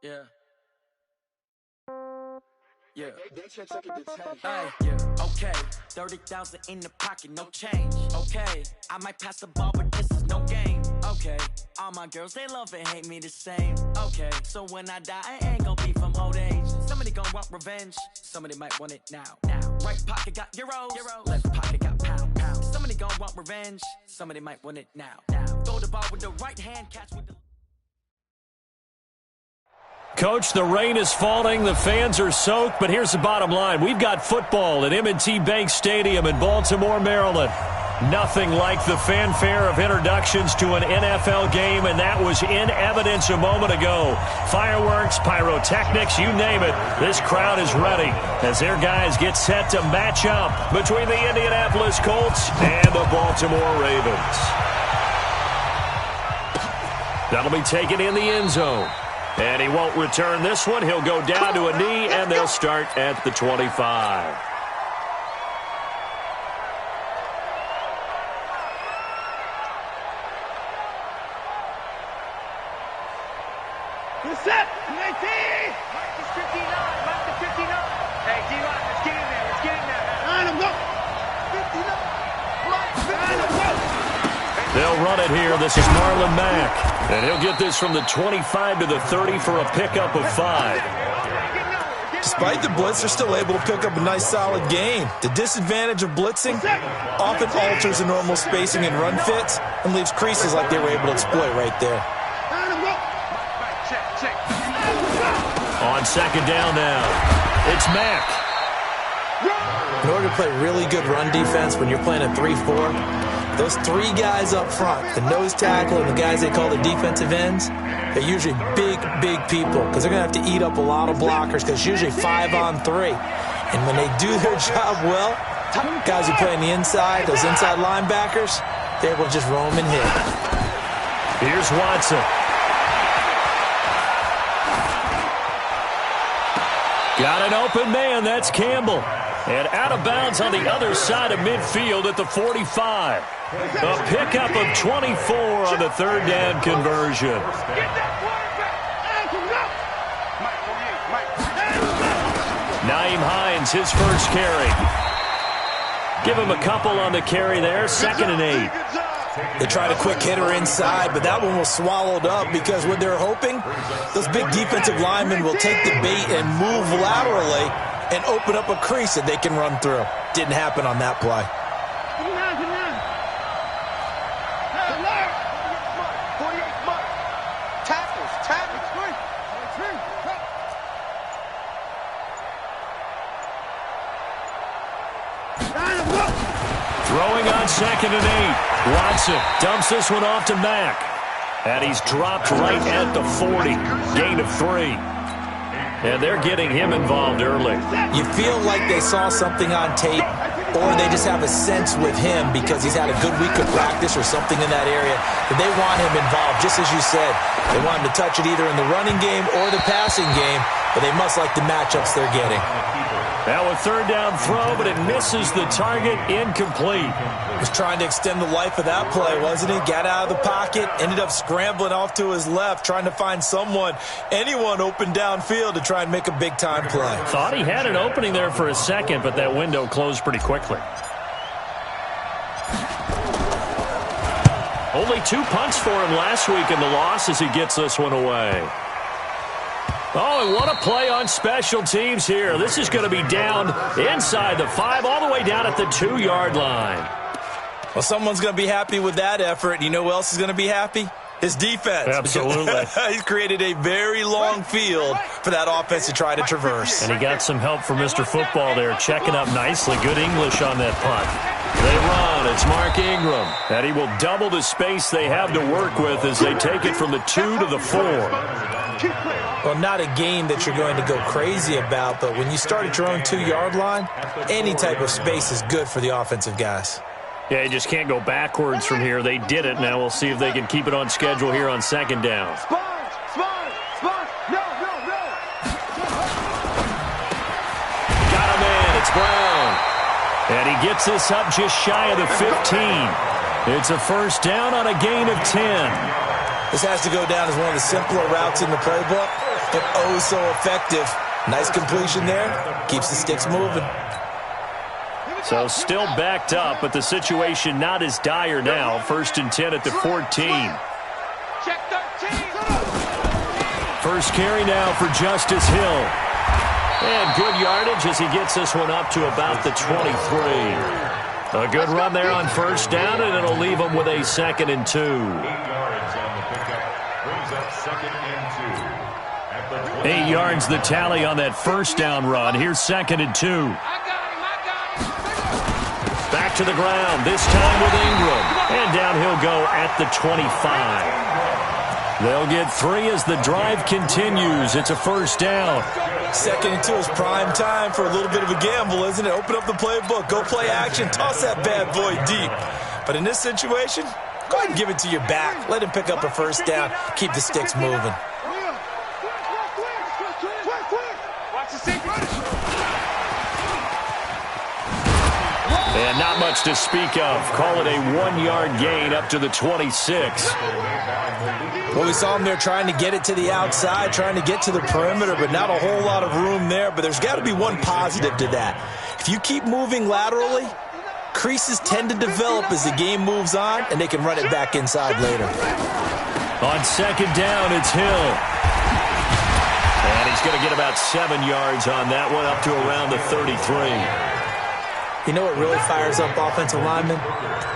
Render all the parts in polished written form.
Yeah. Yeah. Yeah. Okay. 30,000 in the pocket, no change. Okay. I might pass the ball, but this is no game. Okay. All my girls, they love and hate me the same. Okay. So when I die, I ain't gonna be from old age. Somebody gonna want revenge. Somebody might want it now. Right pocket got euros. Left pocket got pound. Somebody gonna want revenge. Somebody might want it now. Throw the ball with the right hand, catch with the... Coach, the rain is falling, the fans are soaked, but here's the bottom line. We've got football at M&T Bank Stadium in Baltimore, Maryland. Nothing like the fanfare of introductions to an NFL game, and that was in evidence a moment ago. Fireworks, pyrotechnics, you name it. This crowd is ready as their guys get set to match up between the Indianapolis Colts and the Baltimore Ravens. That'll be taken in the end zone. And he won't return this one. He'll go down to a knee, and they'll start at the 25. Good set. Mark the 59. Mark the 59. Hey, D-line, let's get in there. Let's get in there. Line him, go. 59. Line him, go. They'll run it here. This is Marlon Mack. And he'll get this from the 25 to the 30 for a pickup of 5. Despite the blitz, they're still able to pick up a nice, solid gain. The disadvantage of blitzing often alters the normal spacing and run fits and leaves creases like they were able to exploit right there. On second down now, it's Mack. In order to play really good run defense when you're playing a 3-4, those 3 guys up front, the nose tackle and the guys they call the defensive ends, they're usually big people because they're going to have to eat up a lot of blockers because it's usually 5 on 3. And when they do their job well, guys who play on the inside, those inside linebackers, they're able to just roam and hit. Here's Watson. Got an open man. That's Campbell. And out of bounds on the other side of midfield at the 45. A pickup of 24 on the third down conversion. Nyheim Hines, his first carry. Give him a couple on the carry there. 2nd and 8. They tried a quick hitter inside, but that one was swallowed up because what they're hoping, those big defensive linemen will take the bait and move laterally and open up a crease that they can run through. Didn't happen on that play. Throwing on 2nd and 8. Watson dumps this one off to Mack. And he's dropped right at the 40. Gain of 3. And they're getting him involved early. You feel like they saw something on tape, or they just have a sense with him because he's had a good week of practice or something in that area that they want him involved. Just as you said, they want him to touch it either in the running game or the passing game, but they must like the matchups they're getting. Now a third down throw, but it misses the target. Incomplete. Was trying to extend the life of that play, wasn't he? Got out of the pocket, ended up scrambling off to his left, trying to find anyone open downfield to try and make a big-time play. Thought he had an opening there for a second, but that window closed pretty quickly. Only 2 punts for him last week in the loss as he gets this one away. Oh, and what a play on special teams here. This is going to be down inside the 5, all the way down at the 2-yard line. Well, someone's going to be happy with that effort. You know who else is going to be happy? His defense. Absolutely. He's created a very long field for that offense to try to traverse. And he got some help from Mr. Football there, checking up nicely. Good English on that punt. They run. It's Mark Ingram. And he will double the space they have to work with as they take it from the 2 to the 4. Well, not a game that you're going to go crazy about, but when you start at your own 2-yard line, any type of space is good for the offensive guys. Yeah, you just can't go backwards from here. They did it. Now we'll see if they can keep it on schedule here on 2nd down. Got him in. It's Brown. And he gets this up just shy of the 15. It's a first down on a gain of 10. This has to go down as one of the simpler routes in the playbook. but oh so effective. Nice completion there. Keeps the sticks moving. So still backed up, but the situation not as dire now. 1st and 10 at the 14. Check 13. First carry now for Justice Hill. And good yardage as he gets this one up to about the 23. A good run there on 1st down, and it'll leave him with a 2nd and 2. 8 yards on the pickup. Brings up 2nd and 2. 8 yards the tally on that 1st down run. Here's 2nd and 2. Back to the ground, this time with Ingram. And down he'll go at the 25. They'll get 3 as the drive continues. It's a 1st down. 2nd and 2 is prime time for a little bit of a gamble, isn't it? Open up the playbook, go play action, toss that bad boy deep. But in this situation, go ahead and give it to your back. Let him pick up a 1st down. Keep the sticks moving. Watch the safety. And not much to speak of. Call it a 1-yard gain up to the 26. Well, we saw him there trying to get it to the outside, trying to get to the perimeter, but not a whole lot of room there. But there's got to be one positive to that. If you keep moving laterally, creases tend to develop as the game moves on, and they can run it back inside later. On 2nd down, it's Hill. And he's going to get about 7 yards on that one, up to around the 33. You know what really fires up offensive linemen?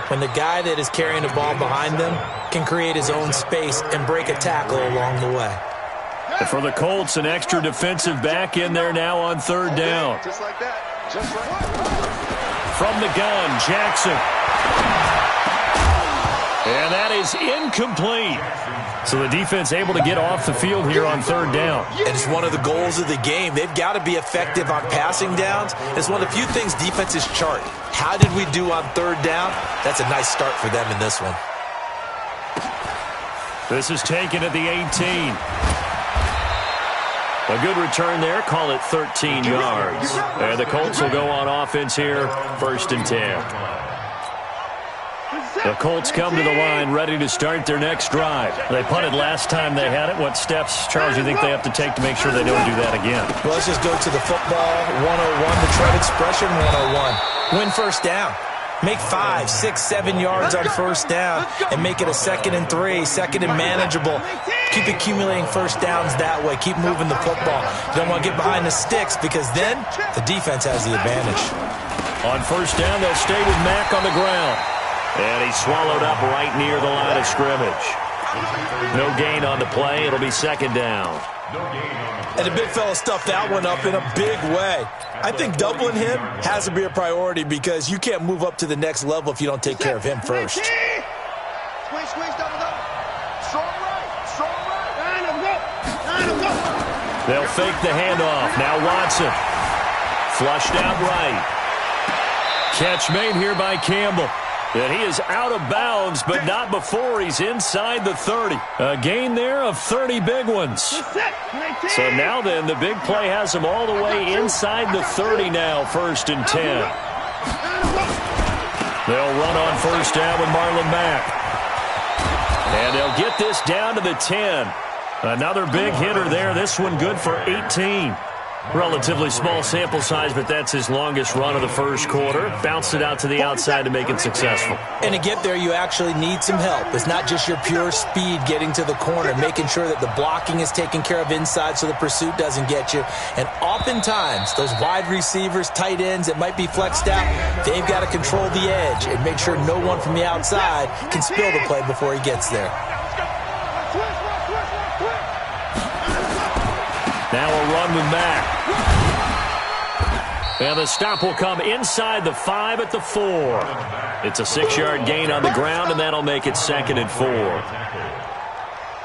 When the guy that is carrying the ball behind them can create his own space and break a tackle along the way. And for the Colts, an extra defensive back in there now on 3rd down. Just like that. Just like that. From the gun, Jackson. And that is incomplete. So the defense able to get off the field here on 3rd down. And it's one of the goals of the game. They've got to be effective on passing downs. It's one of the few things defenses chart. How did we do on 3rd down? That's a nice start for them in this one. This is taken at the 18. A good return there. Call it 13 yards. And the Colts will go on offense here, 1st and 10. The Colts come to the line ready to start their next drive. They punted last time they had it. What steps, Charles, you think they have to take to make sure they don't do that again? Well, let's just go to the football 101, the Trev expression 101. Win 1st down. Make 5, 6, 7 yards on 1st down and make it a 2nd and 3, 2nd and manageable. Keep accumulating 1st downs that way. Keep moving the football. You don't want to get behind the sticks because then the defense has the advantage. On 1st down, they'll stay with Mack on the ground. And he's swallowed up right near the line of scrimmage. No gain on the play. It'll be 2nd down. And the big fella stuffed that one up in a big way. I think doubling him has to be a priority because you can't move up to the next level if you don't take care of him first. Squeeze, double, double. Strong right, strong right. Line up, go. They'll fake the handoff. Now Watson. Flushed out right. Catch made here by Campbell. And he is out of bounds, but not before he's inside the 30. A gain there of 30 big ones. So now then, the big play has him all the way inside the 30 now, 1st and 10. They'll run on 1st down with Marlon Mack. And they'll get this down to the 10. Another big hitter there. This one good for 18. Relatively small sample size, but that's his longest run of the 1st quarter. Bounced it out to the outside to make it successful. And to get there, you actually need some help. It's not just your pure speed getting to the corner, making sure that the blocking is taken care of inside so the pursuit doesn't get you. And oftentimes, those wide receivers, tight ends that might be flexed out, they've got to control the edge and make sure no one from the outside can spill the play before he gets there. Now a run with Mack. And the stop will come inside the 5 at the 4. It's a 6-yard gain on the ground, and that'll make it 2nd and 4.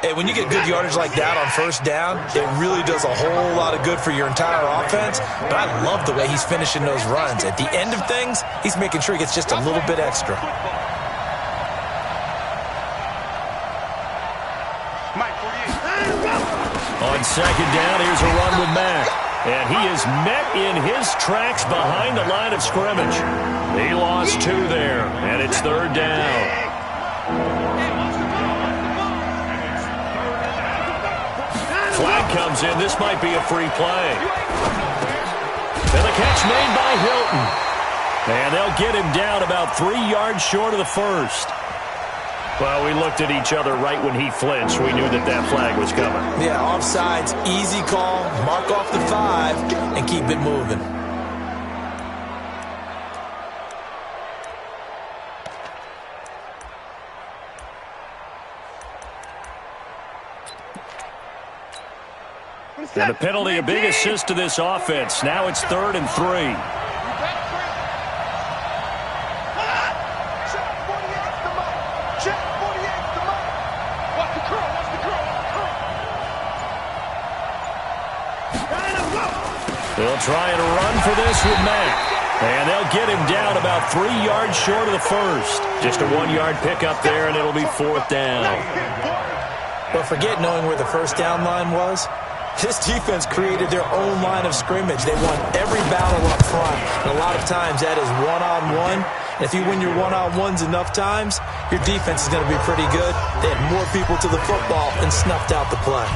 Hey, when you get good yardage like that on 1st down, it really does a whole lot of good for your entire offense. But I love the way he's finishing those runs. At the end of things, he's making sure he gets just a little bit extra. On 2nd down, here's a run with Mack. And he is met in his tracks behind the line of scrimmage. He lost 2 there, and it's 3rd down. Flag flag comes in. This might be a free play. And the catch made by Hilton. And they'll get him down about 3 yards short of the first. Well, we looked at each other right when he flinched. We knew that that flag was coming. Yeah, offsides, easy call. Mark off the 5 and keep it moving. And a penalty, a big assist to this offense. Now it's 3rd and 3. They'll try and run for this with Mack. And they'll get him down about 3 yards short of the first. Just a 1-yard pickup there, and it'll be 4th down. But forget knowing where the first down line was. This defense created their own line of scrimmage. They won every battle up front. And a lot of times that is one-on-one. And if you win your one-on-ones enough times, your defense is going to be pretty good. They had more people to the football and snuffed out the play.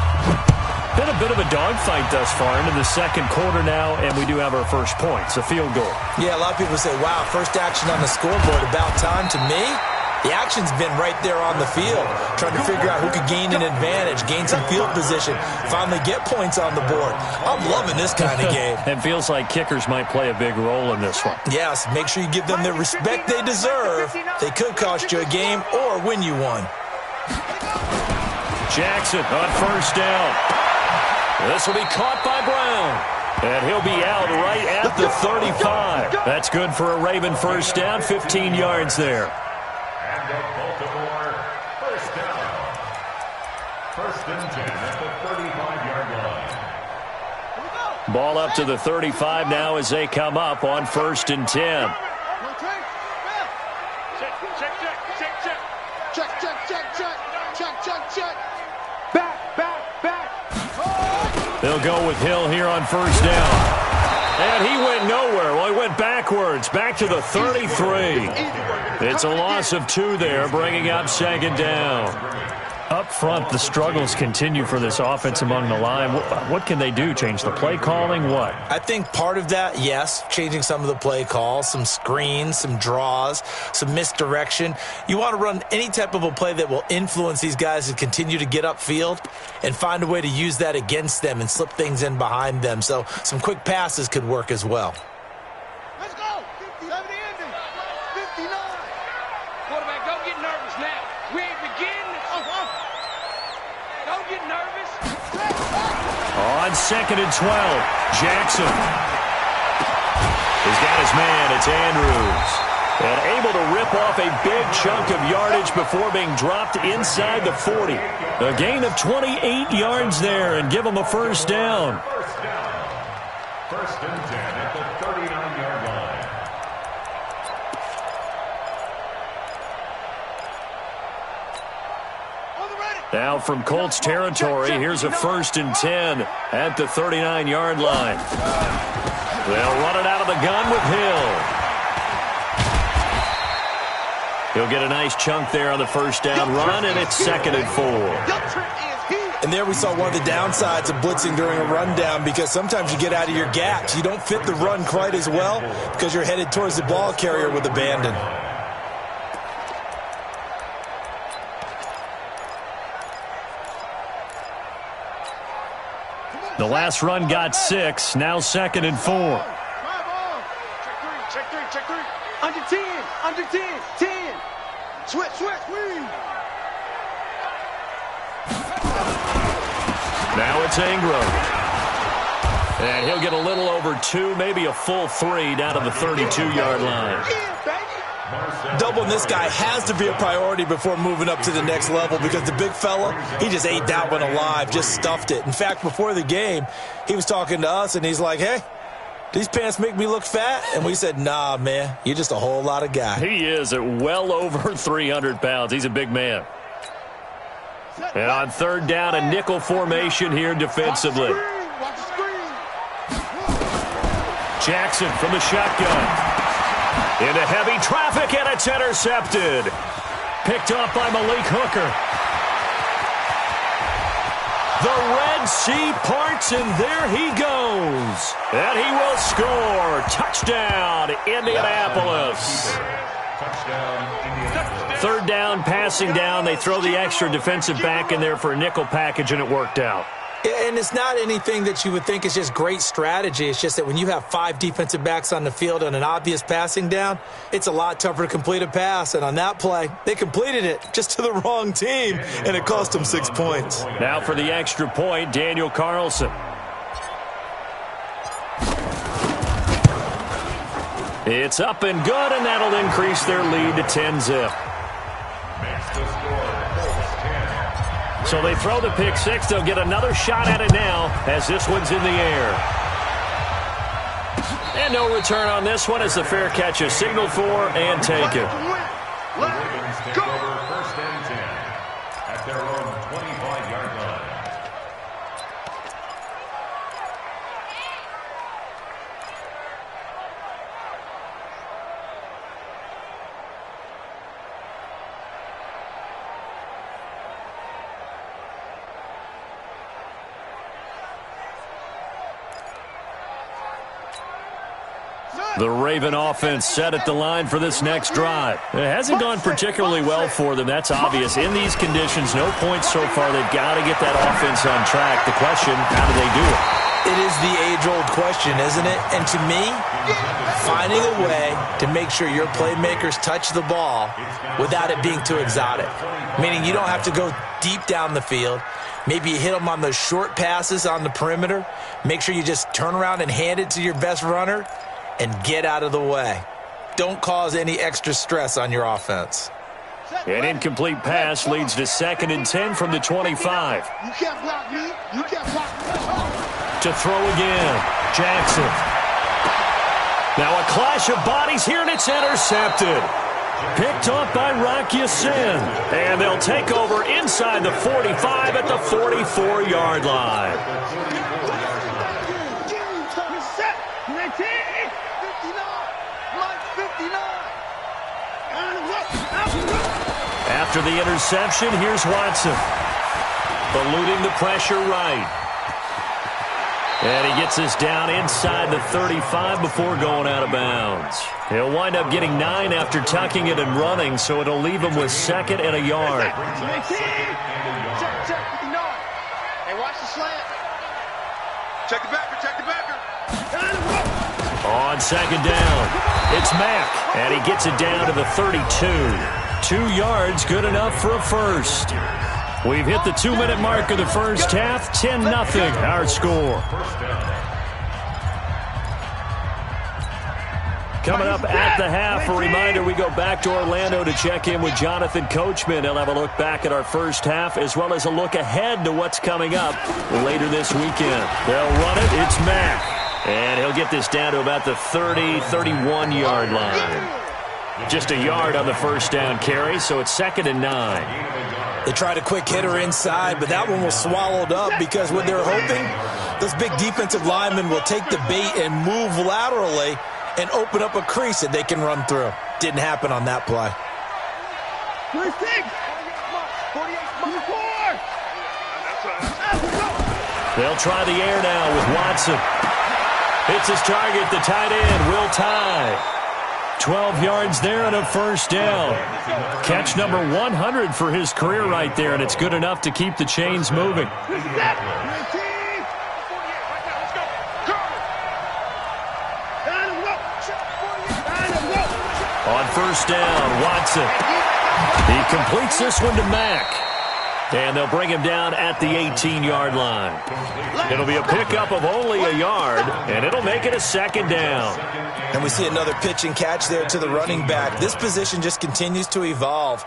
Been a bit of a dogfight thus far into the second quarter now, and we do have our first points, a field goal. Yeah, a lot of people say, wow, first action on the scoreboard, about time. To me, the action's been right there on the field, trying to figure out who could gain an advantage, gain some field position, finally get points on the board. I'm loving this kind of game. It feels like kickers might play a big role in this one. Yes, make sure you give them the respect they deserve. They could cost you a game or win you one. Jackson on first down. This will be caught by Brown. And he'll be out right at the 35. That's good for a Raven first down, 15 yards there. And the Baltimore first down. 1st and 10 at the 35-yard line. Ball up to the 35 now as they come up on 1st and 10. They'll go with Hill here on first down. And he went nowhere. Well, he went backwards, back to the 33. It's a loss of 2 there, bringing up 2nd down. Up front, the struggles continue for this offense among the line. What can they do? Change the play calling? What? I think part of that, yes, changing some of the play calls, some screens, some draws, some misdirection. You want to run any type of a play that will influence these guys to continue to get upfield and find a way to use that against them and slip things in behind them. So some quick passes could work as well. Let's go. 70 ending. 59. Quarterback, don't get nervous now. We ain't beginning. Don't get nervous. On 2nd and 12, Jackson. He's got his man. It's Andrews. And able to rip off a big chunk of yardage before being dropped inside the 40. A gain of 28 yards there and give him a first down. 1st and 10 at the 39-yard line. Now from Colts territory, here's a 1st and 10 at the 39-yard line. They'll run it out of the gun with Hill. He'll get a nice chunk there on the first down run, and it's 2nd and 4. And there we saw one of the downsides of blitzing during a rundown, because sometimes you get out of your gaps. You don't fit the run quite as well because you're headed towards the ball carrier with abandon. The last run got 6, now 2nd and 4. Check three. Under 10. 10. Switch. Now it's Ingram. And he'll get a little over 2, maybe a full 3 down to the 32-yard line. Doubling this guy has to be a priority before moving up to the next level, because the big fella, he just ate that one alive, just stuffed it. In fact, before the game, he was talking to us, and he's like, hey, these pants make me look fat? And we said, nah, man, you're just a whole lot of guy. He is at well over 300 pounds. He's a big man. And on 3rd down, a nickel formation here defensively. Jackson from the shotgun. Into heavy traffic, and it's intercepted. Picked up by Malik Hooker. The Red Sea parts, and there he goes. And he will score. Touchdown, Indianapolis. Third down, passing down. They throw the extra defensive back in there for a nickel package, and it worked out. And it's not anything that you would think is just great strategy. It's just that when you have 5 defensive backs on the field on an obvious passing down, it's a lot tougher to complete a pass. And on that play, they completed it just to the wrong team, and it cost them 6 points. Now for the extra point, Daniel Carlson. It's up and good, and that'll increase their lead to 10-zip. So they throw the pick six. They'll get another shot at it now as this one's in the air. And no return on this one as the fair catch is signaled for and taken. Ravens take over 1st and 10 at their own 25-yard line. The Raven offense set at the line for this next drive. It hasn't gone particularly well for them. That's obvious. In these conditions, no points so far. They've got to get that offense on track. The question, how do they do it? It is the age-old question, isn't it? And to me, finding a way to make sure your playmakers touch the ball without it being too exotic. Meaning you don't have to go deep down the field. Maybe you hit them on those short passes on the perimeter. Make sure you just turn around and hand it to your best runner and get out of the way. Don't cause any extra stress on your offense. An incomplete pass leads to 2nd and 10 from the 25. You can't block me. You can't block me. To throw again, Jackson. Now a clash of bodies here, and it's intercepted. Picked off by Rock Ya-Sin. And they'll take over inside the 45 at the 44-yard line. After the interception, here's Watson. Eluding the pressure right. And he gets us down inside the 35 before going out of bounds. He'll wind up getting 9 after tucking it and running, so it'll leave him with 2nd and a yard. Check. Hey, watch the slant. Check the backer. On 2nd down, it's Mack, and he gets it down to the 32. 2 yards, good enough for a first. We've hit the 2-minute mark of the first half. 10-0, our score. Coming up at the half, a reminder, we go back to Orlando to check in with Jonathan Coachman. He'll have a look back at our first half as well as a look ahead to what's coming up later this weekend. They'll run it. It's Mack. And he'll get this down to about the 30, 31-yard line. Just a yard on the first down carry, so it's 2nd and 9. They tried a quick hitter inside, but that one was swallowed up because what they're hoping, those big defensive linemen will take the bait and move laterally and open up a crease that they can run through. Didn't happen on that play. 46, 44. They'll try the air now with Watson. It's his target, the tight end, Will Tye. 12 yards there and a first down. Catch number 100 for his career right there, and it's good enough to keep the chains moving. On first down, Watson. He completes this one to Mack. And they'll bring him down at the 18-yard line. It'll be a pickup of only a yard, and it'll make it a 2nd down. And we see another pitch and catch there to the running back. This position just continues to evolve.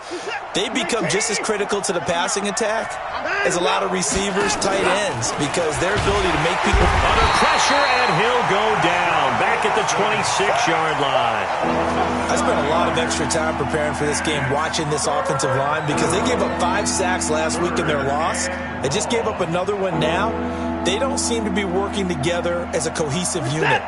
They become just as critical to the passing attack as a lot of receivers, tight ends, because their ability to make people under pressure, and he'll go down back at the 26-yard line. I spent a lot of extra time preparing for this game, watching this offensive line, because they gave up 5 sacks last week in their loss. They just gave up another one now. They don't seem to be working together as a cohesive unit.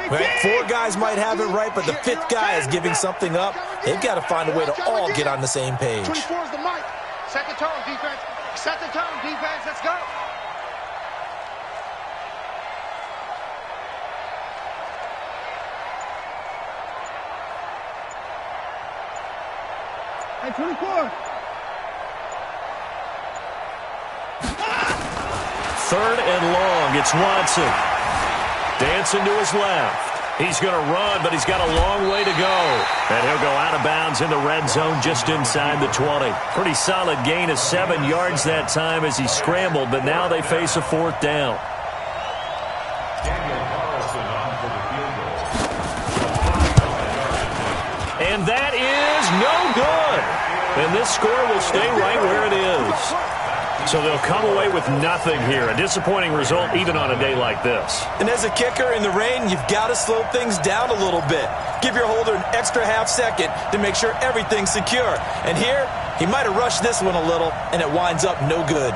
Right? 4 guys might have it right, but the 5th guy is giving something up. They've got to find a way to all get on the same page. 24 is the mic. Set the tone, defense. Set the tone, defense. Let's go. Hey, 24. Third and long. It's Watson. Dancing to his left. He's going to run, but he's got a long way to go. And he'll go out of bounds in the red zone just inside the 20. Pretty solid gain of 7 yards that time as he scrambled, but now they face a fourth down. And that is no good. And this score will stay right where it is. So they'll come away with nothing here. A disappointing result even on a day like this. And as a kicker in the rain, you've got to slow things down a little bit. Give your holder an extra half second to make sure everything's secure. And here, he might have rushed this one a little, and it winds up no good.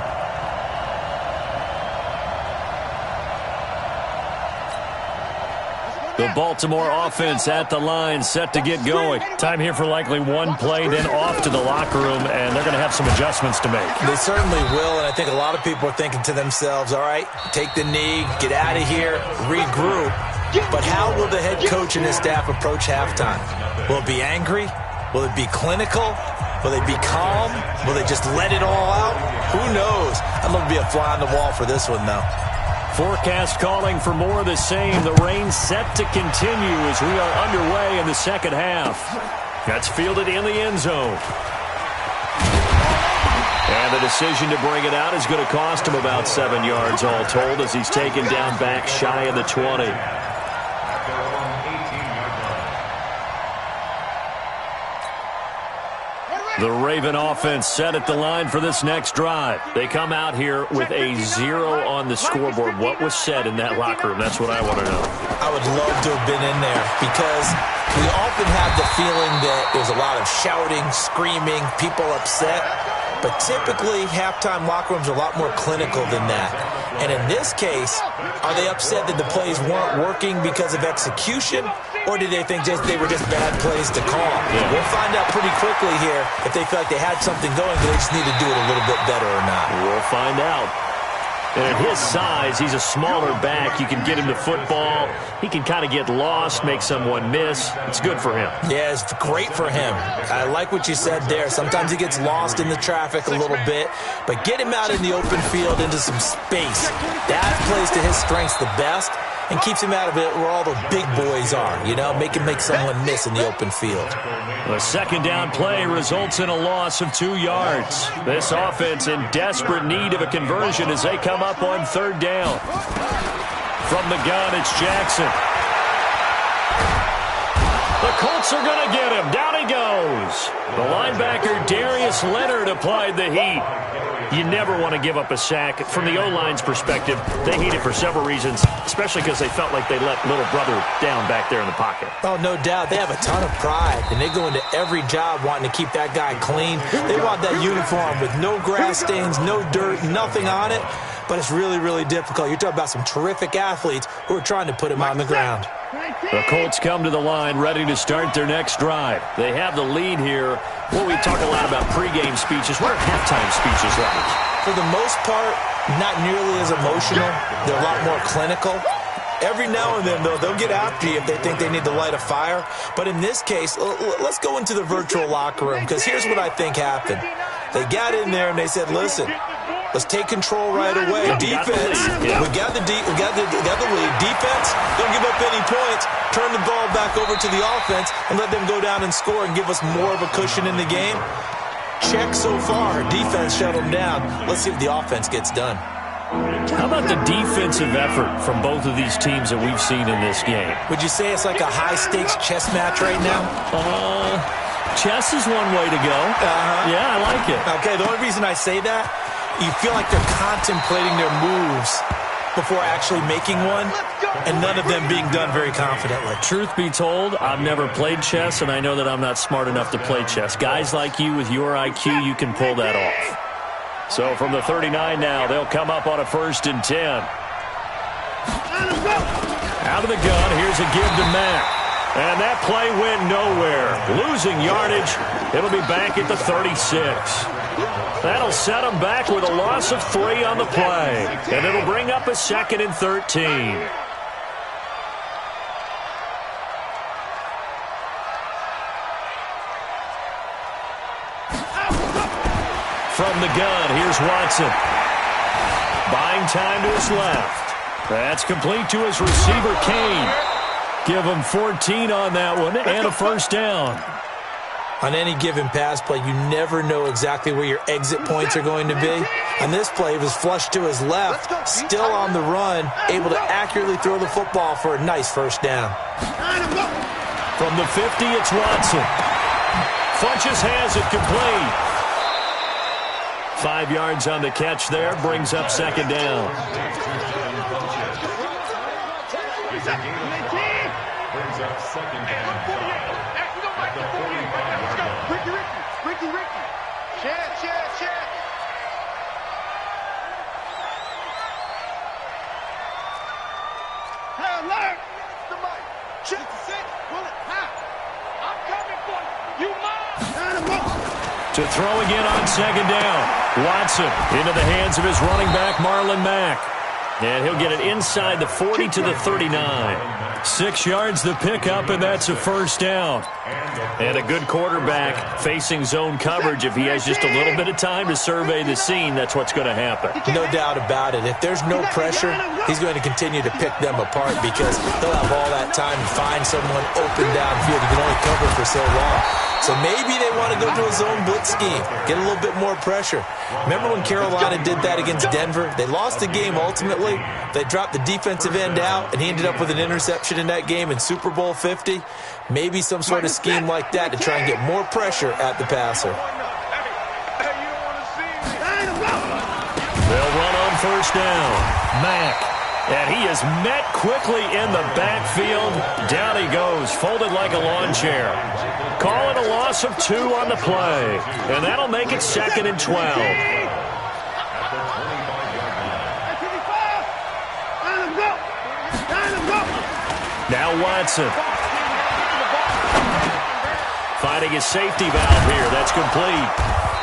The Baltimore offense at the line, set to get going. Time here for likely one play, then off to the locker room, and they're going to have some adjustments to make. They certainly will, and I think a lot of people are thinking to themselves, all right, take the knee, get out of here, regroup. But how will the head coach and his staff approach halftime? Will it be angry? Will it be clinical? Will they be calm? Will they just let it all out? Who knows? I'd love to be a fly on the wall for this one, though. Forecast calling for more of the same. The rain set to continue as we are underway in the second half. That's fielded in the end zone. And the decision to bring it out is going to cost him about 7 yards all told as he's taken down back shy of the 20. The Raven offense set at the line for this next drive. They come out here with a 0 on the scoreboard. What was said in that locker room? That's what I want to know. I would love to have been in there because we often have the feeling that there's a lot of shouting, screaming, people upset. But typically, halftime locker rooms are a lot more clinical than that. And in this case, are they upset that the plays weren't working because of execution? Or did they think they were just bad plays to call? Yeah. We'll find out pretty quickly here if they feel like they had something going, but they just need to do it a little bit better or not. We'll find out. And at his size, he's a smaller back. You can get him to football. He can kind of get lost, make someone miss. It's good for him. Yeah, it's great for him. I like what you said there. Sometimes he gets lost in the traffic a little bit, but get him out in the open field into some space. That plays to his strengths the best and keeps him out of it where all the big boys are, you know, make someone miss in the open field. The second down play results in a loss of 2 yards. This offense in desperate need of a conversion as they come up on third down. From the gun, it's Jackson. The Colts are going to get him. Down he goes. The linebacker, Darius Leonard, applied the heat. You never want to give up a sack. From the O-line's perspective, they need it for several reasons, especially because they felt like they let little brother down back there in the pocket. Oh, no doubt. They have a ton of pride, and they go into every job wanting to keep that guy clean. They want that uniform with no grass stains, no dirt, nothing on it. But it's really, really difficult. You're talking about some terrific athletes who are trying to put him on the ground. The Colts come to the line ready to start their next drive. They have the lead here. Well, we talk a lot about pregame speeches. What are halftime speeches like? For the most part, not nearly as emotional. They're a lot more clinical. Every now and then, though, they'll get after you if they think they need to light a fire. But in this case, let's go into the virtual locker room, because here's what I think happened. They got in there and they said, listen, let's take control right away. Defense, we got the lead. Defense, don't give up any points. Turn the ball back over to the offense and let them go down and score and give us more of a cushion in the game. Check so far. Defense shut them down. Let's see if the offense gets done. How about the defensive effort from both of these teams that we've seen in this game? Would you say it's like a high-stakes chess match right now? Chess is one way to go. Yeah, I like it. Okay, the only reason I say that, you feel like they're contemplating their moves before actually making one, and none of them being done very confidently. Truth be told, I've never played chess, and I know that I'm not smart enough to play chess. Guys like you with your IQ, you can pull that off. So from the 39 now, they'll come up on a 1st and 10. Out of the gun, here's a give to Mack. And that play went nowhere. Losing yardage, it'll be back at the 36. That'll set them back with a loss of 3 on the play. And it'll bring up a 2nd and 13. from the gun. Here's Watson. Buying time to his left. That's complete to his receiver, Kane. Give him 14 on that one and a first down. On any given pass play, you never know exactly where your exit points are going to be. On this play, it was flushed to his left, still on the run, able to accurately throw the football for a nice first down. From the 50, it's Watson. Funches has it complete. 5 yards on the catch there, brings up second down. Brings up second down. Ricky. Chance. Hey, alert! The mic. Check the set. Pull it. I'm coming for you. You mine. To throw again on second down. Watson into the hands of his running back, Marlon Mack. And he'll get it inside the 40 to the 39. 6 yards the pickup, and that's a first down. And a good quarterback facing zone coverage. If he has just a little bit of time to survey the scene, that's what's going to happen. No doubt about it. If there's no pressure, he's going to continue to pick them apart because he'll have all that time to find someone open downfield. He can only cover for so long. So maybe they want to go to a zone blitz scheme, get a little bit more pressure. Remember when Carolina did that against Denver? They lost the game ultimately. They dropped the defensive end out, and he ended up with an interception in that game in Super Bowl 50. Maybe some sort of scheme like that to try and get more pressure at the passer. They'll run on first down. Mack. And he is met quickly in the backfield. Down he goes, folded like a lawn chair. Call it a loss of 2 on the play. And that'll make it second and 12. Now Watson. Finding his safety valve here. That's complete.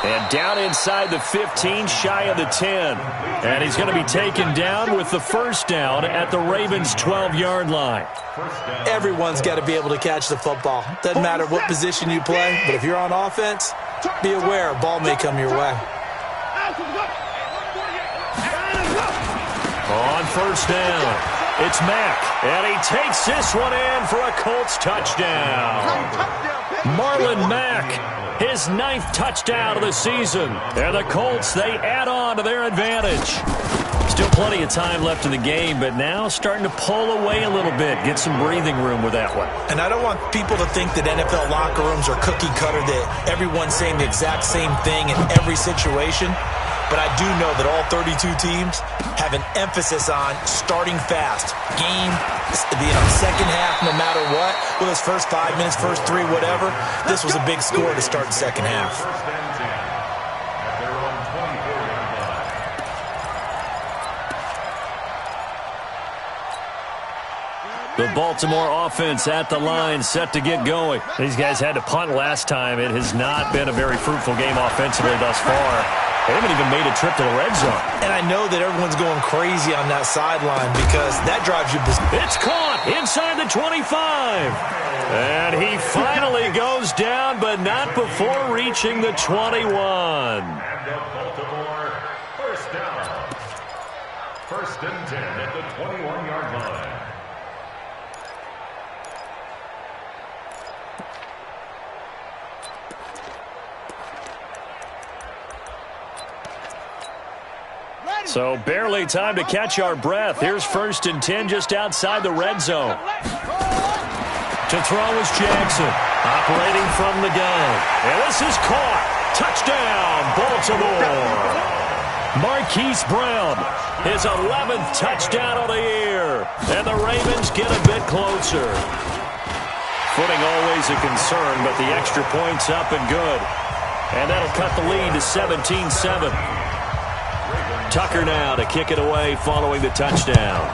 And down inside the 15, shy of the 10. And he's going to be taken down with the first down at the Ravens' 12-yard line. Everyone's got to be able to catch the football. Doesn't matter what position you play, but if you're on offense, be aware a ball may come your way. On first down, it's Mack. And he takes this one in for a Colts touchdown. Marlon Mack, his 9th touchdown of the season. And the Colts, they add on to their advantage. Still plenty of time left in the game, but now starting to pull away a little bit. Get some breathing room with that one. And I don't want people to think that NFL locker rooms are cookie cutter, that everyone's saying the exact same thing in every situation. But I do know that all 32 teams have an emphasis on starting fast. Game, second half, no matter what. Well, it's first 5 minutes, first 3, whatever. This was a big score to start the second half. The Baltimore offense at the line, set to get going. These guys had to punt last time. It has not been a very fruitful game offensively thus far. They haven't even made a trip to the red zone. And I know that everyone's going crazy on that sideline because that drives you berserk. It's caught inside the 25. And he finally goes down, but not before reaching the 21. And the Baltimore first down. First and 10 at the 21-yard line. So barely time to catch our breath. Here's first and 10 just outside the red zone. To throw is Jackson, operating from the gun. And this is caught. Touchdown, Baltimore. Marquise Brown, his 11th touchdown of the year. And the Ravens get a bit closer. Footing always a concern, but the extra point's up and good. And that'll cut the lead to 17-7. Tucker now to kick it away following the touchdown.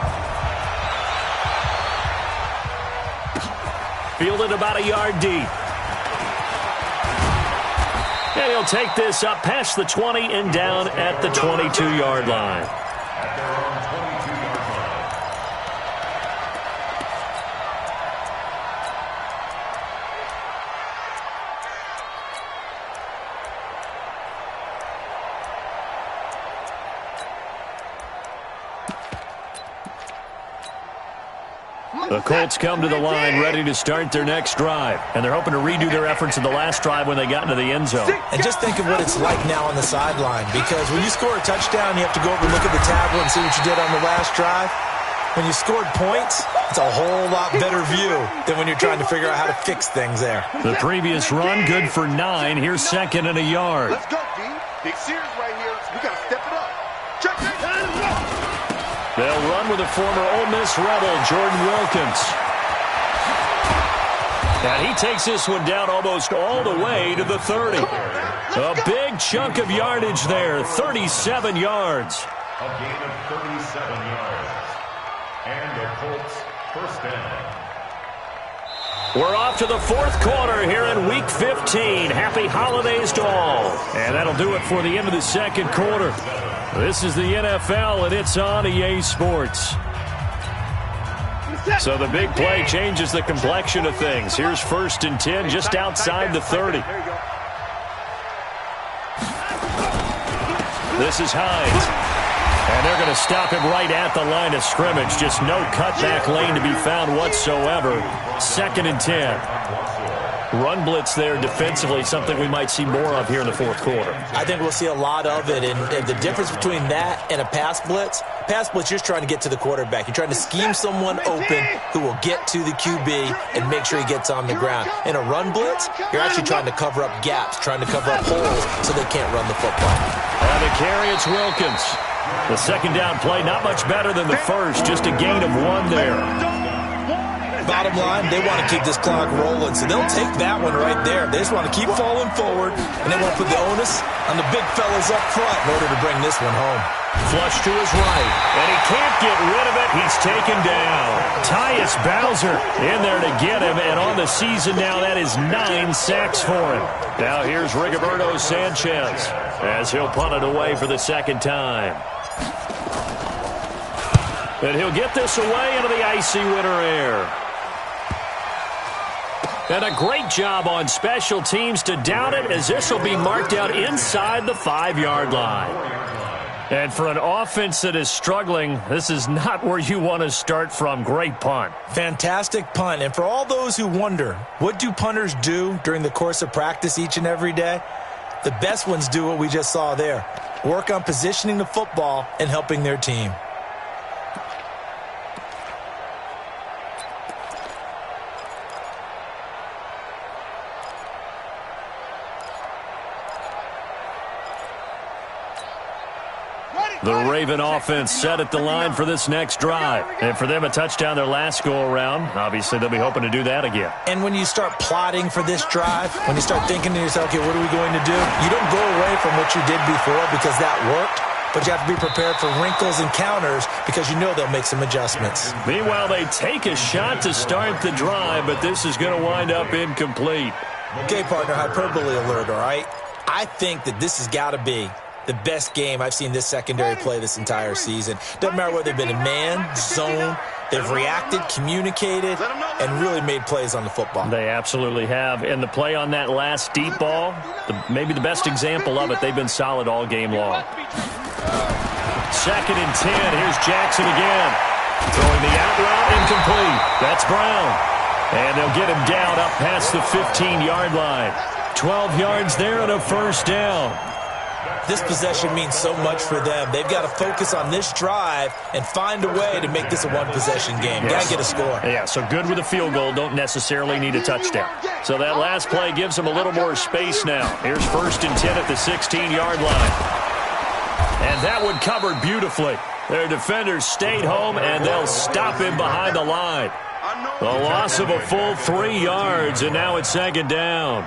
Fielded about a yard deep. And he'll take this up past the 20 and down at the 22-yard line. The Colts come to the line ready to start their next drive. And they're hoping to redo their efforts in the last drive when they got into the end zone. And just think of what it's like now on the sideline. Because when you score a touchdown, you have to go over and look at the tablet and see what you did on the last drive. When you scored points, it's a whole lot better view than when you're trying to figure out how to fix things there. The previous run, good for 9. Here's 2nd and a yard. Let's go, D. Big series right here. We got to step it up. Check it. They'll run with a former Ole Miss Rebel, Jordan Wilkins. And he takes this one down almost all the way to the 30. A big chunk of yardage there, 37 yards. A gain of 37 yards. And the Colts first down. We're off to the 4th quarter here in Week 15. Happy holidays to all. And that'll do it for the end of the 2nd quarter. This is the NFL, and it's on EA Sports. So the big play changes the complexion of things. Here's 1st and 10 just outside the 30. This is Hines. And they're going to stop him right at the line of scrimmage. Just no cutback lane to be found whatsoever. 2nd and 10. Run blitz there defensively, something we might see more of here in the 4th quarter. I think we'll see a lot of it. And the difference between that and a pass blitz, you're just trying to get to the quarterback. You're trying to scheme someone open who will get to the QB and make sure he gets on the ground. In a run blitz, you're actually trying to cover up gaps, trying to cover up holes so they can't run the football. On the carry, it's Wilkins. The 2nd down play, not much better than the first, just a gain of 1 there. Bottom line, they want to keep this clock rolling, so they'll take that one right there. They just want to keep falling forward, and they want to put the onus on the big fellas up front in order to bring this one home. Flush to his right, and he can't get rid of it. He's taken down. Tyus Bowser in there to get him, and on the season now, that is 9 sacks for him. Now here's Rigoberto Sanchez as he'll punt it away for the 2nd time. And he'll get this away into the icy winter air. And a great job on special teams to down it, as this will be marked out inside the 5-yard line. And for an offense that is struggling, this is not where you want to start from. Great punt. Fantastic punt. And for all those who wonder, what do punters do during the course of practice each and every day? The best ones do what we just saw there. Work on positioning the football and helping their team. The Raven offense set at the line for this next drive. And for them, a touchdown their last go-around. Obviously, they'll be hoping to do that again. And when you start plotting for this drive, when you start thinking to yourself, okay, what are we going to do? You don't go away from what you did before because that worked. But you have to be prepared for wrinkles and counters because you know they'll make some adjustments. Meanwhile, they take a shot to start the drive, but this is going to wind up incomplete. Okay, partner, hyperbole alert, all right? I think that this has got to be the best game I've seen this secondary play this entire season. Doesn't matter whether they've been in man, zone, they've reacted, communicated, and really made plays on the football. They absolutely have. And the play on that last deep ball, maybe the best example of it, they've been solid all game long. 2nd and 10. Here's Jackson again. Throwing the out route, incomplete. That's Brown. And they'll get him down up past the 15-yard line. 12 yards there and a 1st down. This possession means so much for them. They've got to focus on this drive and find a way to make this a one-possession game. Got to get a score. Yeah, so good with a field goal. Don't necessarily need a touchdown. So that last play gives them a little more space now. Here's 1st and 10 at the 16-yard line. And that one covered beautifully. Their defenders stayed home, and they'll stop him behind the line. The loss of a full 3 yards, and now it's 2nd down.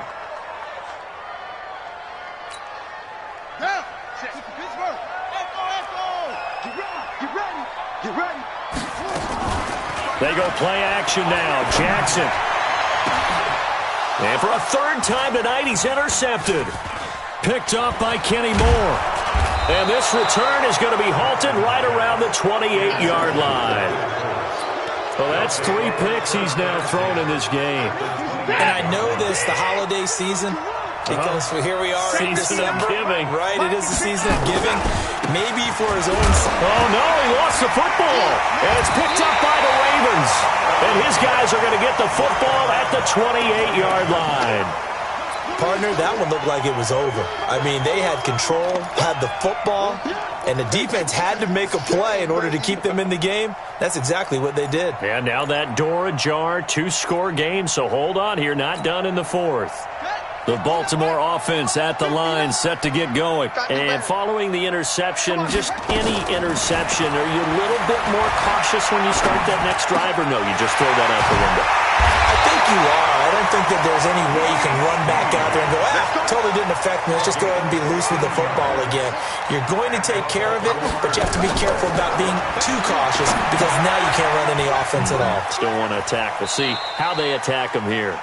They go play action now. Jackson. And for a 3rd time tonight, he's intercepted. Picked up by Kenny Moore. And this return is going to be halted right around the 28-yard line. Well, that's 3 picks he's now thrown in this game. And I know this, the holiday season, because here we are in December. Of giving. Right, it is the season of giving. maybe for his own side. Oh, no, he lost the football. And it's picked up by the Ravens. And his guys are going to get the football at the 28-yard line. Partner, that one looked like it was over. I mean, they had control, had the football, and the defense had to make a play in order to keep them in the game. That's exactly what they did. And now that door ajar, 2-score game, so hold on here, not done in the fourth. The Baltimore offense at the line, set to get going. And following the interception, just any interception, are you a little bit more cautious when you start that next drive, or no, you just throw that out the window? I think you are. I don't think that there's any way you can run back out there and go, totally didn't affect me. Let's just go ahead and be loose with the football again. You're going to take care of it, but you have to be careful about being too cautious because now you can't run any offense at all. Still want to attack. We'll see how they attack them here.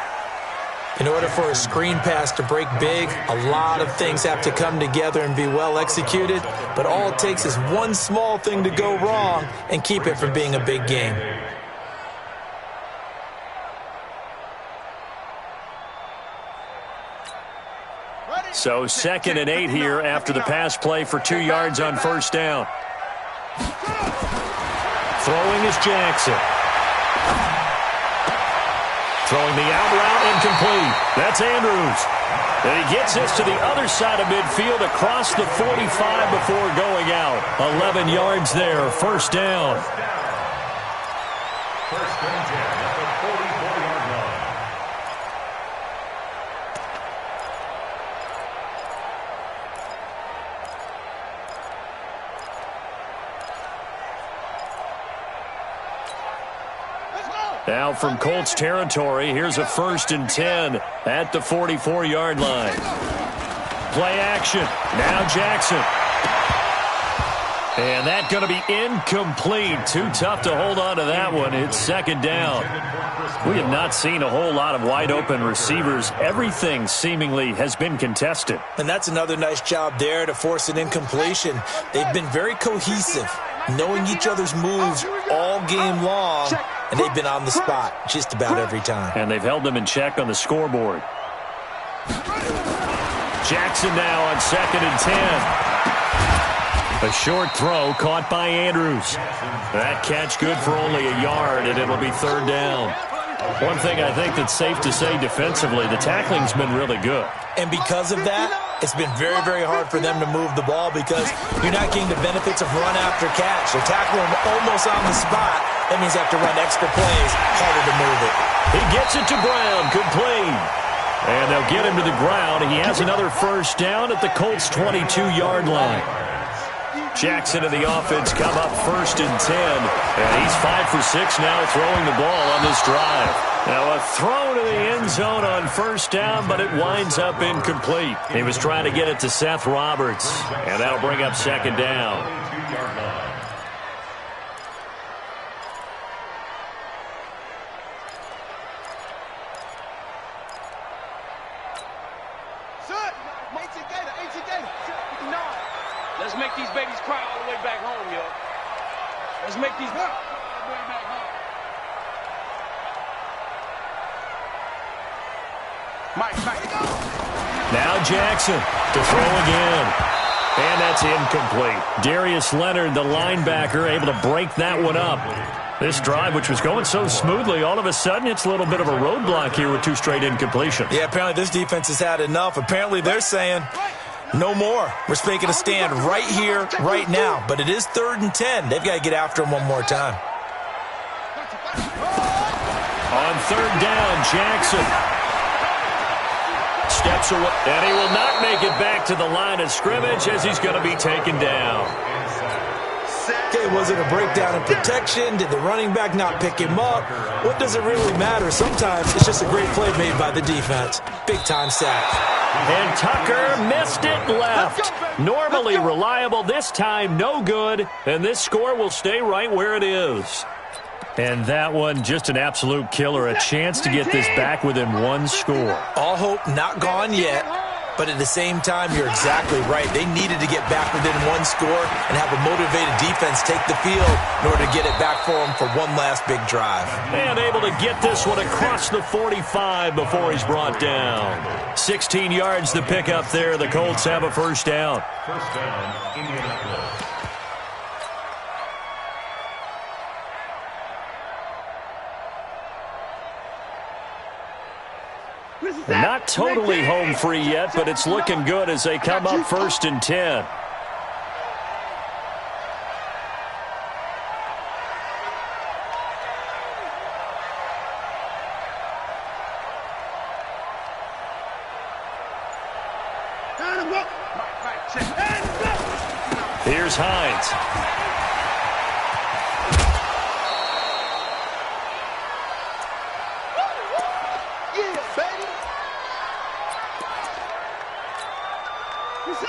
In order for a screen pass to break big, a lot of things have to come together and be well executed, but all it takes is one small thing to go wrong and keep it from being a big game. So 2nd and 8 here after the pass play for 2 yards on first down. Throwing is Jackson. Throwing the out route incomplete. That's Andrews. And he gets this to the other side of midfield across the 45 before going out. 11 yards there, first down. First and 10 at the 44-yard line. Now from Colts territory, here's a 1st and 10 at the 44-yard line. Play action. Now Jackson. And that's going to be incomplete. Too tough to hold on to that one. It's 2nd down. We have not seen a whole lot of wide-open receivers. Everything seemingly has been contested. And that's another nice job there to force an incompletion. They've been very cohesive, knowing each other's moves all game long, and they've been on the spot just about every time. And they've held them in check on the scoreboard. Jackson now on 2nd and 10. A short throw caught by Andrews. That catch good for only a yard, and it'll be 3rd down. One thing I think that's safe to say defensively, the tackling's been really good. And because of that, it's been very, very hard for them to move the ball because you're not getting the benefits of run after catch. They're tackling them almost on the spot. That means they have to run extra plays, harder to move it. He gets it to Brown, complete. And they'll get him to the ground. He has another first down at the Colts' 22-yard line. Jackson and the offense come up 1st and 10. And he's 5 for 6 now throwing the ball on this drive. Now a throw to the end zone on first down, but it winds up incomplete. He was trying to get it to Seth Roberts. And that'll bring up 2nd down. Let's make these babies cry all the way back home, yo. Let's make these all the way back home. Mike. Now Jackson to throw again. And that's incomplete. Darius Leonard, the linebacker, able to break that one up. This drive, which was going so smoothly, all of a sudden it's a little bit of a roadblock here with 2 straight incompletions. Yeah, apparently this defense has had enough. Apparently they're saying, no more. We're making a stand right here, right now. But it is 3rd and 10. They've got to get after him one more time. On 3rd down, Jackson steps away. And he will not make it back to the line of scrimmage as he's going to be taken down. Okay, was it a breakdown in protection? Did the running back not pick him up? What does it really matter? Sometimes it's just a great play made by the defense. Big-time sack. And Tucker missed it left. Normally reliable, this time no good. And this score will stay right where it is. And that one, just an absolute killer. A chance to get this back within 1 score. All hope not gone yet. But at the same time, you're exactly right. They needed to get back within one score and have a motivated defense take the field in order to get it back for them for one last big drive. And able to get this one across the 45 before he's brought down. 16 yards to pick up there. The Colts have a first down. First down, Indianapolis. Not totally home free yet, but it's looking good as they come up 1st and 10. Here's Hines.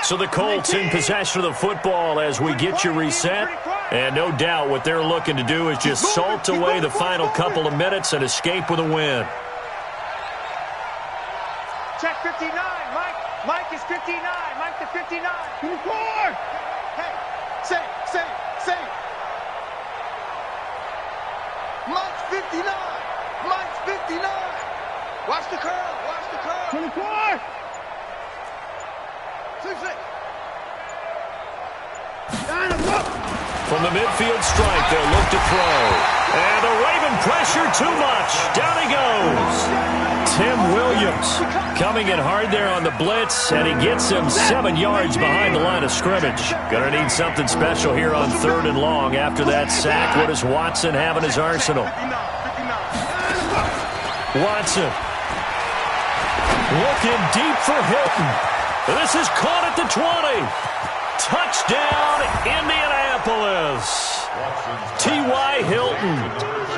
So the Colts in possession of the football as we get you reset. And no doubt what they're looking to do is just salt away the final couple of minutes and escape with a win. Check 59. Mike is 59. Mike to 59. 24. Hey, say. Mike's 59. Mike's 59. Watch the curl. 24. From the midfield stripe, they'll look to throw. And the Raven pressure too much. Down he goes. Tim Williams coming in hard there on the blitz, and he gets him 7 yards behind the line of scrimmage. Gonna need something special here on 3rd and long after that sack. What does Watson have in his arsenal? Watson looking deep for Hilton. This is caught at the 20. Touchdown, Indianapolis. T.Y. Hilton,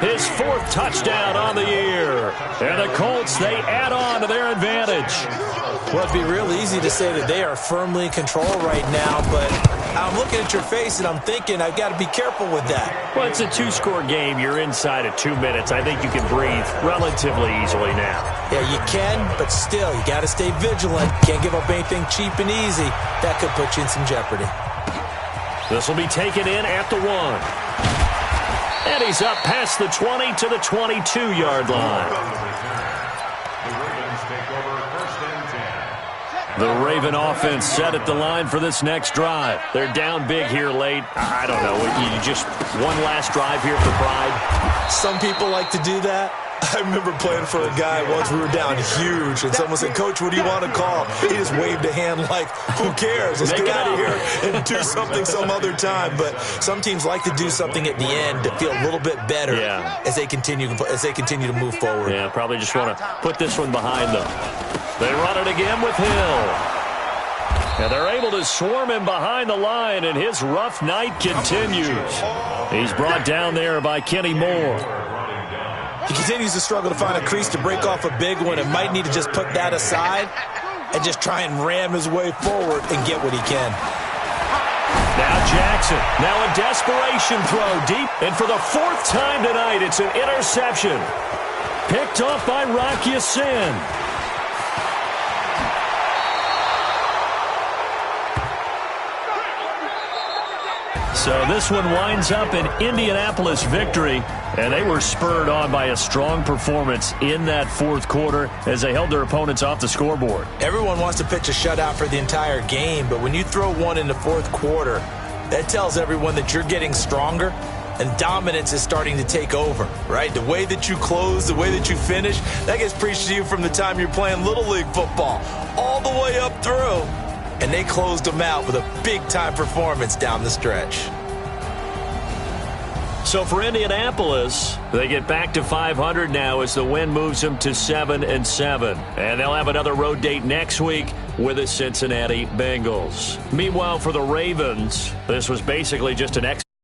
his 4th touchdown on the year. And the Colts, they add on to their advantage. Well, it'd be real easy to say that they are firmly in control right now, but I'm looking at your face and I'm thinking I've got to be careful with that. Well, it's a 2-score game. You're inside of 2 minutes. I think you can breathe relatively easily now. Yeah, you can, but still, you got to stay vigilant. Can't give up anything cheap and easy. That could put you in some jeopardy. This will be taken in at the 1. And he's up past the 20 to the 22-yard line. The Raven offense set at the line for this next drive. They're down big here late. I don't know. You just one last drive here for pride? Some people like to do that. I remember playing for a guy once. We were down huge, and someone said, "Coach, what do you want to call?" He just waved a hand like, "Who cares? Let's get out of here and do something some other time." But some teams like to do something at the end to feel a little bit better as they continue to move forward. Yeah, probably just want to put this one behind them. They run it again with Hill. And they're able to swarm him behind the line, and his rough night continues. He's brought down there by Kenny Moore. He continues to struggle to find a crease to break off a big one and might need to just put that aside and just try and ram his way forward and get what he can. Now Jackson. Now a desperation throw deep. And for the 4th time tonight, it's an interception. Picked off by Rock Ya-Sin. So this one winds up an Indianapolis victory, and they were spurred on by a strong performance in that 4th quarter as they held their opponents off the scoreboard. Everyone wants to pitch a shutout for the entire game, but when you throw one in the 4th quarter, that tells everyone that you're getting stronger and dominance is starting to take over, right? The way that you close, the way that you finish, that gets preached to you from the time you're playing Little League football all the way up through. And they closed them out with a big-time performance down the stretch. So for Indianapolis, they get back to 500 now as the win moves them to 7-7. And they'll have another road date next week with the Cincinnati Bengals. Meanwhile, for the Ravens, this was basically just an